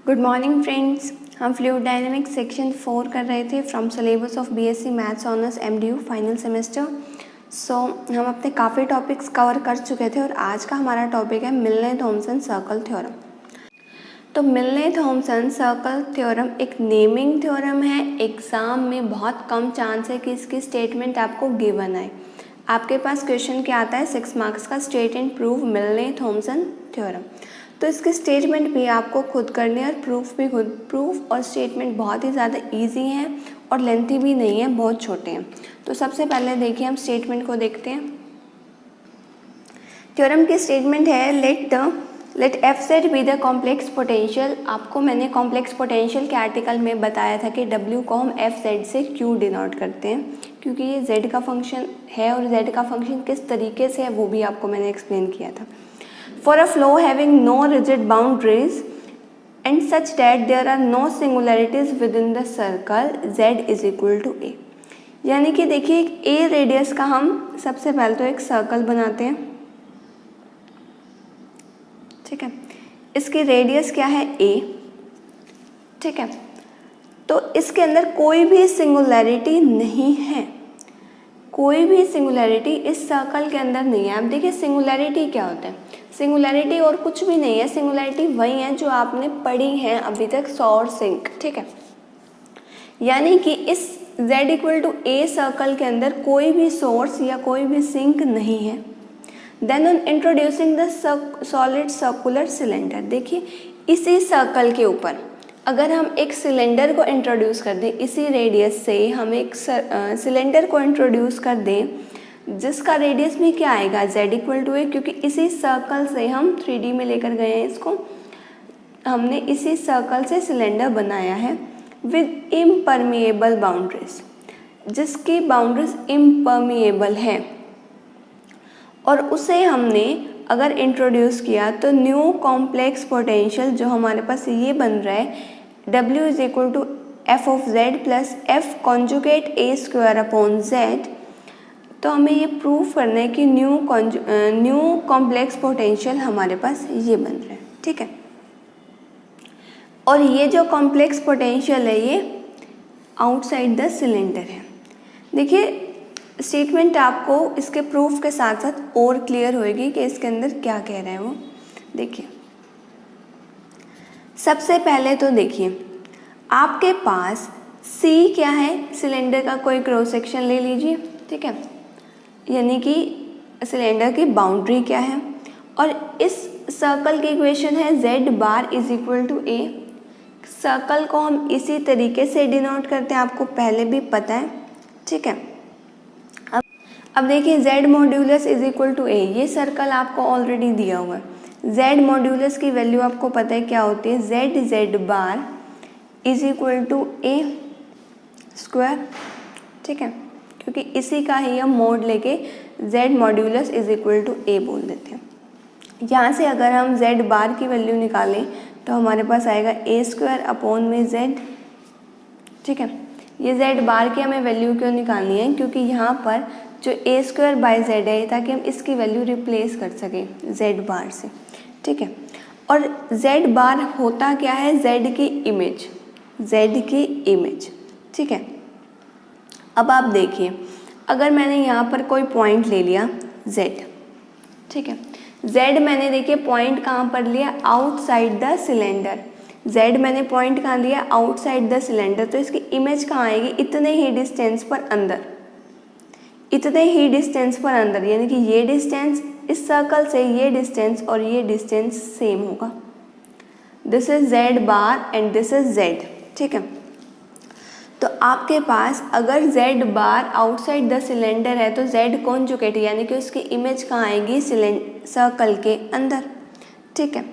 Good morning friends. हम fluid dynamics section 4 कर रहे थे from syllabus of BSc maths honours MDU final semester. हम अपने काफ़ी टॉपिक्स कवर कर चुके थे और आज का हमारा टॉपिक है मिलने थॉमसन सर्कल थ्योरम। तो मिलने थॉमसन सर्कल थ्योरम एक नेमिंग थ्योरम है। एग्ज़ाम में बहुत कम चांस है कि इसकी स्टेटमेंट आपको गिवन आए। आपके पास क्वेश्चन क्या आता है 6 मार्क्स का, स्टेट एंड प्रूव मिलने थॉमसन थ्योरम। तो इसकी स्टेटमेंट भी आपको खुद करनी है और प्रूफ भी खुद। प्रूफ और स्टेटमेंट बहुत ही ज़्यादा इजी हैं और लेंथी भी नहीं है, बहुत छोटे हैं। तो सबसे पहले देखिए हम स्टेटमेंट को देखते हैं। थ्योरम की स्टेटमेंट है let F Z be the complex potential. आपको मैंने कॉम्प्लेक्स पोटेंशियल के आर्टिकल में बताया था कि डब्ल्यू को हम एफ जेड से क्यों डिनोट करते हैं, क्योंकि ये जेड का फंक्शन है और जेड का फंक्शन किस तरीके से है वो भी आपको मैंने एक्सप्लेन किया था। For a flow having no rigid boundaries and such that there are no singularities within the circle z is equal to a। यानी कि देखिए एक a रेडियस का हम सबसे पहले तो एक सर्कल बनाते हैं, ठीक है। इसकी रेडियस क्या है a, ठीक है। तो इसके अंदर कोई भी सिंगुलैरिटी नहीं है, कोई भी सिंगुलैरिटी इस सर्कल के अंदर नहीं है। अब देखिए सिंगुलैरिटी क्या होता है। सिंगुलैरिटी और कुछ भी नहीं है, सिंगुलैरिटी वही है जो आपने पढ़ी है अभी तक, सॉर सिंक, ठीक है। यानी कि इस z equal to A circle के अंदर कोई भी सोर्स या कोई भी सिंक नहीं है। Then on introducing the solid circular cylinder, देखिए इसी सर्कल के ऊपर अगर हम एक सिलेंडर को इंट्रोड्यूस कर दें, इसी रेडियस से हम एक सिलेंडर को इंट्रोड्यूस कर दें जिसका रेडियस भी क्या आएगा z इक्वल टू ए, क्योंकि इसी सर्कल से हम 3D में लेकर गए हैं इसको, हमने इसी सर्कल से सिलेंडर बनाया है विद इम्परमिएबल बाउंड्रीज, जिसकी बाउंड्रीज इम्परमिएबल है। और उसे हमने अगर इंट्रोड्यूस किया तो न्यू कॉम्प्लेक्स पोटेंशियल जो हमारे पास ये बन रहा है W is equal to F of Z plus F conjugate A square upon Z. तो हमें ये प्रूव करना है कि न्यू कॉम्प्लेक्स पोटेंशियल हमारे पास ये बन रहा है, ठीक है। और ये जो कॉम्प्लेक्स पोटेंशियल है ये आउटसाइड द सिलेंडर है। देखिए स्टेटमेंट आपको इसके प्रूफ के साथ साथ और क्लियर होएगी कि इसके अंदर क्या कह रहे हैं वो। देखिए सबसे पहले तो देखिए आपके पास C क्या है, सिलेंडर का कोई क्रॉस सेक्शन ले लीजिए, ठीक है। यानी कि सिलेंडर की बाउंड्री क्या है, और इस सर्कल की इक्वेशन है z bar is equal to a। Circle को हम इसी तरीके से डिनोट करते हैं, आपको पहले भी पता है, ठीक है। अब देखिए z modulus is equal to a, ये सर्कल आपको ऑलरेडी दिया हुआ है। z मॉड्यूलस की वैल्यू आपको पता है क्या होती है, z bar is equal to a square, ठीक है। क्योंकि इसी का ही हम मोड लेके z modulus is equal to a बोल देते हैं। यहाँ से अगर हम z बार की वैल्यू निकालें तो हमारे पास आएगा a स्क्वायर अपॉन में z, ठीक है। ये z बार की हमें वैल्यू क्यों निकालनी है, क्योंकि यहाँ पर जो a स्क्वायर बाई z है ताकि हम इसकी वैल्यू रिप्लेस कर सकें z बार से, ठीक है। और z बार होता क्या है, z की इमेज, ठीक है। अब आप देखिए अगर मैंने यहाँ पर कोई पॉइंट ले लिया z, ठीक है। z मैंने देखिए पॉइंट कहाँ पर लिया, आउटसाइड द सिलेंडर। z मैंने पॉइंट कहाँ लिया, आउटसाइड द सिलेंडर। तो इसकी इमेज कहाँ आएगी, इतने ही डिस्टेंस पर अंदर, इतने ही डिस्टेंस पर अंदर। यानी कि ये डिस्टेंस इस सर्कल से ये डिस्टेंस और ये डिस्टेंस सेम होगा। This is z bar and this is z, ठीक है। तो आपके पास अगर z bar outside the cylinder है तो z कॉन्जुगेट यानी कि उसकी इमेज कहाँ आएगी, सर्कल के अंदर, ठीक है।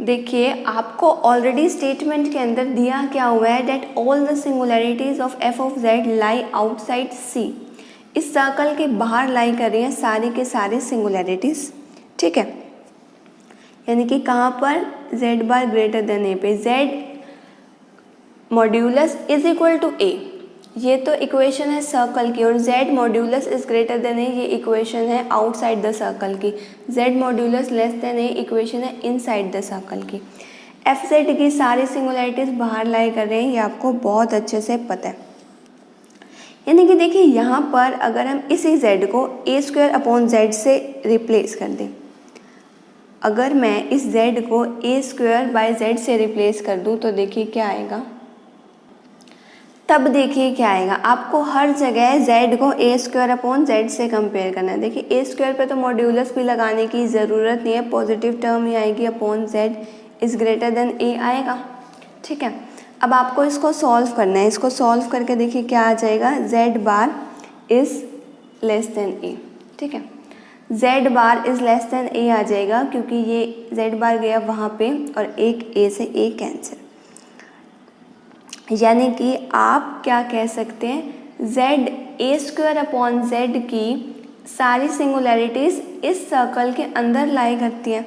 देखिए आपको ऑलरेडी स्टेटमेंट के अंदर दिया क्या हुआ है, that all the singularities of f of z lie outside C। इस सर्कल के बाहर लाई कर रही हैं सारी के सारे सिंगुलैरिटीज, ठीक है। यानी कि कहाँ पर, z bar greater than a पे, z modulus is equal to a, ये तो इक्वेशन है सर्कल की, और z modulus is greater than a, ये इक्वेशन है आउटसाइड द सर्कल की। z modulus less than a equation है इनसाइड द सर्कल की। एफ जेड की सारी सिंगुलैरिटीज़ बाहर लाई कर रहे हैं, ये आपको बहुत अच्छे से पता है। यानी कि देखिए यहाँ पर अगर हम इसी z को ए स्क्वायर अपॉन जेड से रिप्लेस कर दें, अगर मैं इस z को ए स्क्वायर बाय जेड से रिप्लेस कर दूँ तो देखिए क्या आएगा। तब देखिए क्या आएगा, आपको हर जगह z को ए स्क्वायर अपॉन जेड से कंपेयर करना है। देखिए ए स्क्वायर पे तो मॉड्यूलस भी लगाने की ज़रूरत नहीं है, पॉजिटिव टर्म ही आएगी, upon Z is greater than A आएगा। ठीक है, अब आपको इसको सॉल्व करना है। इसको सॉल्व करके देखिए क्या आ जाएगा, z bar is less than A. ठीक है, z bar is less than A आ जाएगा क्योंकि ये z बार गया वहाँ पे और एक a से a कैंसिल। यानी कि आप क्या कह सकते हैं, z ए स्क्वायर अपॉन जेड की सारी सिंगुलैरिटीज़ इस सर्कल के अंदर लाई करती हैं।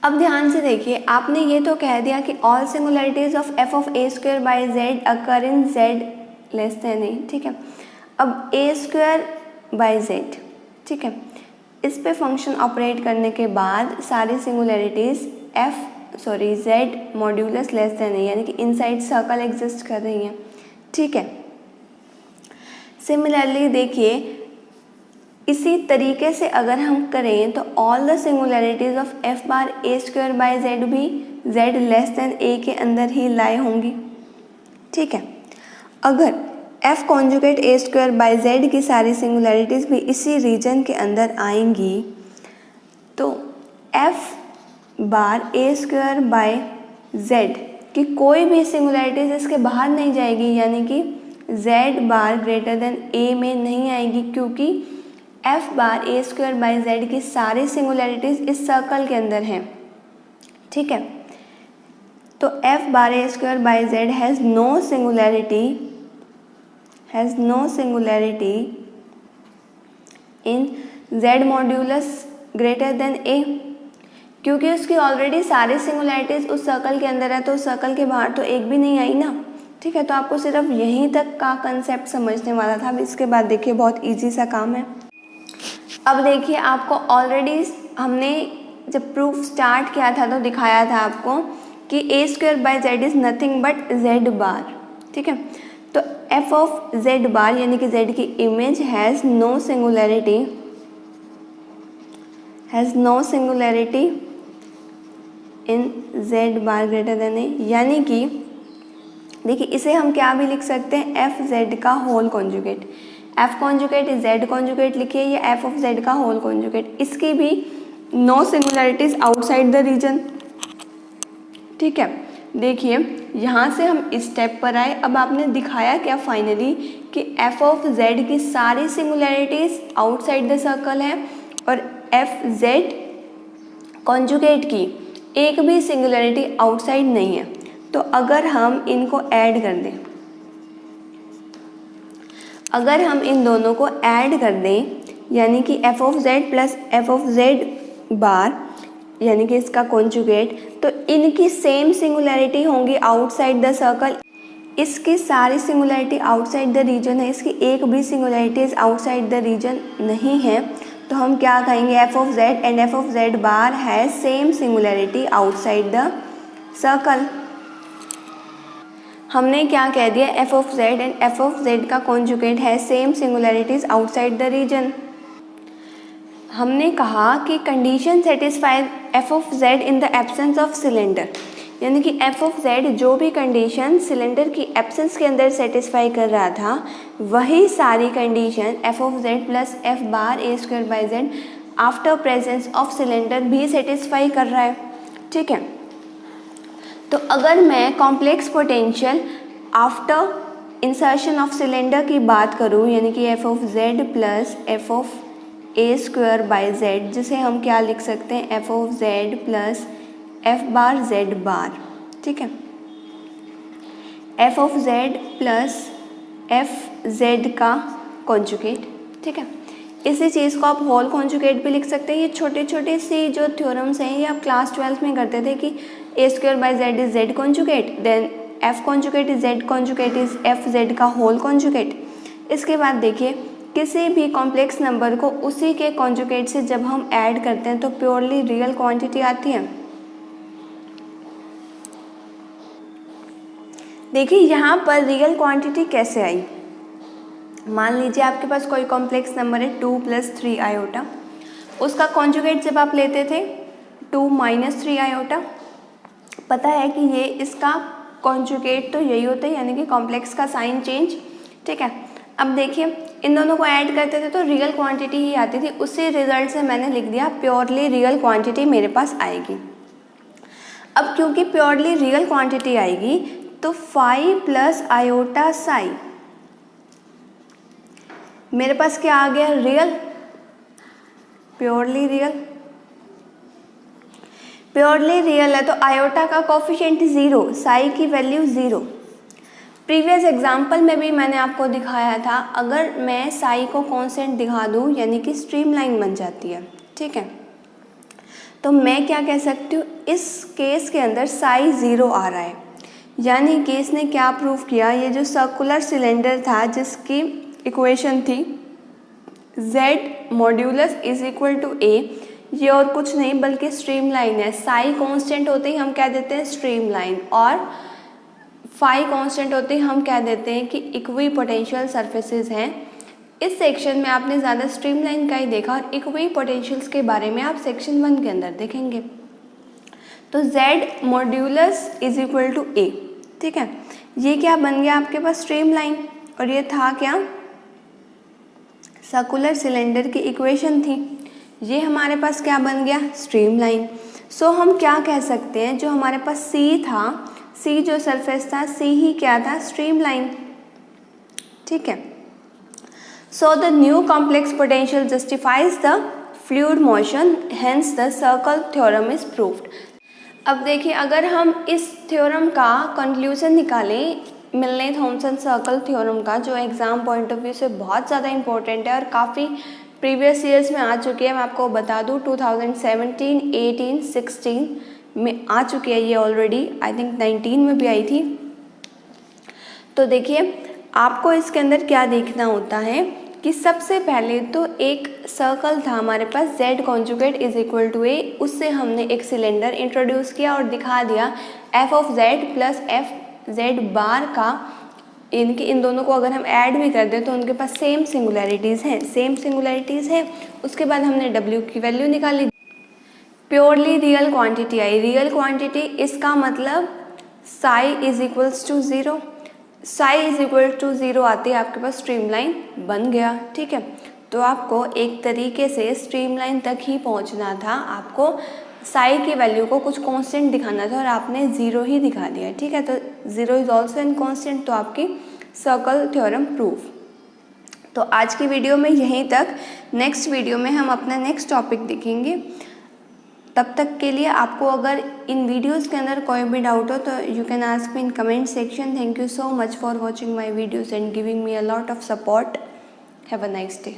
अब ध्यान से देखिए, आपने ये तो कह दिया कि all singularities of F of A square by Z occur in Z less than A. ठीक है, अब ए स्क्वायर बाई जेड, ठीक है, इस पे फंक्शन ऑपरेट करने के बाद सारी सिंगुलैरिटीज़ Z modulus less than A, यानी कि इनसाइड सर्कल एग्जिस्ट कर रही हैं। ठीक है, सिमिलरली देखिए इसी तरीके से अगर हम करें तो all the singularities of F bar A square by Z भी जेड लेस देन ए के अंदर ही लाई होंगी। ठीक है, अगर F conjugate A square by Z की सारी सिंगुलैरिटीज़ भी इसी रीजन के अंदर आएंगी तो F bar A square by Z की कोई भी सिंगुलैरिटीज़ इसके बाहर नहीं जाएगी, यानी कि जेड बार ग्रेटर देन ए में नहीं आएगी क्योंकि F bar A square by Z की सारी सिंगुलैरिटीज़ इस सर्कल के अंदर हैं। ठीक है, तो F bar A square by Z has no singularity in Z modulus greater than A, क्योंकि उसकी ऑलरेडी सारी सिंगुलैरिटीज़ उस सर्कल के अंदर है, तो उस सर्कल के बाहर तो एक भी नहीं आई ना। ठीक है, तो आपको सिर्फ यहीं तक का कंसेप्ट समझने वाला था। अब इसके बाद देखिए बहुत इजी सा काम है। अब देखिए आपको ऑलरेडी हमने जब प्रूफ स्टार्ट किया था तो दिखाया था आपको कि A square by Z is nothing but Z bar. ठीक है, तो एफ ऑफ जेड बार यानी कि जेड की image has no singularity in Z bar greater than A, यानी कि देखिए इसे हम क्या भी लिख सकते हैं, एफ जेड का whole conjugate. F conjugate Z conjugate लिखिए, या एफ ऑफ जेड का होल कॉन्जुगेट। इसकी भी no singularities outside the region. ठीक है, देखिए यहाँ से हम इस स्टेप पर आए। अब आपने दिखाया क्या फाइनली कि एफ ऑफ जेड की सारी सिंगुलैरिटीज आउटसाइड द सर्कल है और एफ जेड कॉन्जुगेट की एक भी सिंगुलैरिटी आउटसाइड नहीं है। तो अगर हम इनको ऐड कर दें, अगर हम इन दोनों को ऐड कर दें, यानी कि F of Z plus F of Z bar यानी कि इसका कॉन्जुगेट, तो इनकी सेम सिंगुलैरिटी होंगी आउटसाइड द सर्कल। इसकी सारी सिंगुलैरिटी आउटसाइड द रीजन है, इसकी एक भी सिंगुलैरिटीज आउटसाइड द रीजन नहीं है। तो हम क्या कहेंगे, F of Z and F of Z bar है same singularity outside the circle. हमने क्या कह दिया, F of Z and F of Z का कॉन्जुगेट है same singularities outside the region. हमने कहा कि condition satisfied F of Z in the absence of cylinder, यानी कि एफ ऑफ जेड जो भी कंडीशन सिलेंडर की एब्सेंस के अंदर सेटिस्फाई कर रहा था वही सारी condition F of Z plus F bar A square by Z after presence of cylinder भी सेटिस्फाई कर रहा है। ठीक है, तो अगर मैं complex potential after insertion of cylinder की बात करूं, यानी कि F of Z plus F of A square by Z, जिसे हम क्या लिख सकते हैं, F of Z plus F bar Z bar. ठीक है, F of Z plus F Z का कॉन्जुगेट। ठीक है, इसी चीज़ को आप होल कॉन्जुगेट भी लिख सकते हैं। ये छोटे छोटे सी जो थ्योरम्स हैं ये आप क्लास 12 में करते थे कि A square by Z is Z conjugate, then F conjugate is Z conjugate is F Z का होल कॉन्जुगेट। इसके बाद देखिए किसी भी कॉम्प्लेक्स नंबर को उसी के कॉन्जुगेट से जब हम ऐड करते हैं तो प्योरली रियल क्वांटिटी आती है। देखिए यहाँ पर रियल क्वांटिटी कैसे आई। मान लीजिए आपके पास कोई कॉम्प्लेक्स नंबर है 2 + 3 आयोटा, उसका कॉन्जुगेट जब आप लेते थे 2 - 3 आयोटा, पता है कि ये इसका कॉन्जुगेट तो यही होता है, यानी कि कॉम्प्लेक्स का साइन चेंज। ठीक है, अब देखिए इन दोनों को ऐड करते थे तो रियल क्वांटिटी ही आती थी। उसी रिजल्ट से मैंने लिख दिया प्योरली रियल क्वांटिटी मेरे पास आएगी। अब क्योंकि प्योरली रियल क्वांटिटी आएगी तो फाई प्लस आयोटा साई मेरे पास क्या आ गया, real, purely real. Purely real है तो आयोटा का कोफिशिएंट 0, साई की वैल्यू 0। प्रीवियस एग्जाम्पल में भी मैंने आपको दिखाया था, अगर मैं साई को कांस्टेंट दिखा दूं यानी कि स्ट्रीमलाइन बन जाती है। ठीक है, तो मैं क्या कह सकती हूँ, इस केस के अंदर साई 0 आ रहा है, यानी कि इसने क्या प्रूव किया, ये जो सर्कुलर सिलेंडर था जिसकी इक्वेशन थी z मॉड्यूलस = a, ये और कुछ नहीं बल्कि स्ट्रीमलाइन है। साई कांस्टेंट होते ही हम कह देते हैं स्ट्रीमलाइन, और फाई कांस्टेंट होते ही हम कह देते हैं कि इक्वी पोटेंशियल सरफेसेस हैं। इस सेक्शन में आपने ज़्यादा स्ट्रीमलाइन का ही देखा और इक्वी पोटेंशियल्स के बारे में आप सेक्शन 1 के अंदर देखेंगे। तो z मॉड्यूलस = a। ठीक है, ये क्या बन गया आपके पास, स्ट्रीमलाइन, और ये था क्या, सर्कुलर सिलेंडर की इक्वेशन थी। ये हमारे पास क्या बन गया, स्ट्रीमलाइन। सो हम क्या कह सकते हैं, जो हमारे पास C था, C जो सरफेस था, C ही क्या था, स्ट्रीमलाइन। ठीक है, so the new complex potential justifies the fluid motion, hence the circle theorem is proved. अब देखिए अगर हम इस थ्योरम का कंक्लूजन निकालें, मिलने थॉमसन सर्कल थ्योरम का, जो एग्ज़ाम पॉइंट ऑफ व्यू से बहुत ज़्यादा इंपॉर्टेंट है और काफ़ी प्रीवियस ईयर्स में आ चुकी है। मैं आपको बता दूं 2017, 18, 16 में आ चुकी है ये ऑलरेडी, आई थिंक 19 में भी आई थी। तो देखिए आपको इसके अंदर क्या देखना होता है कि सबसे पहले तो एक सर्कल था हमारे पास z कॉन्जुगेट = a, उससे हमने एक सिलेंडर इंट्रोड्यूस किया और दिखा दिया f(z) + f(z) बार का, इनके इन दोनों को अगर हम ऐड भी कर दें तो उनके पास सेम सिंगुलैरिटीज़ हैं। उसके बाद हमने w की वैल्यू निकाली, प्योरली रियल क्वांटिटी आई। रियल क्वांटिटी इसका मतलब साई = 0, साई = 0 आते ही आपके पास स्ट्रीमलाइन बन गया। ठीक है, तो आपको एक तरीके से स्ट्रीमलाइन तक ही पहुंचना था, आपको साई की वैल्यू को कुछ कांस्टेंट दिखाना था और आपने 0 ही दिखा दिया। ठीक है, तो 0 इज ऑल्सो एन कांस्टेंट, तो आपकी सर्कल थ्योरम प्रूफ। तो आज की वीडियो में यहीं तक, नेक्स्ट वीडियो में हम अपना नेक्स्ट टॉपिक देखेंगे। तब तक के लिए आपको अगर इन वीडियोस के अंदर कोई भी डाउट हो तो you can ask me in comment section. Thank you so much for watching my videos and giving me a lot of support. Have a nice day.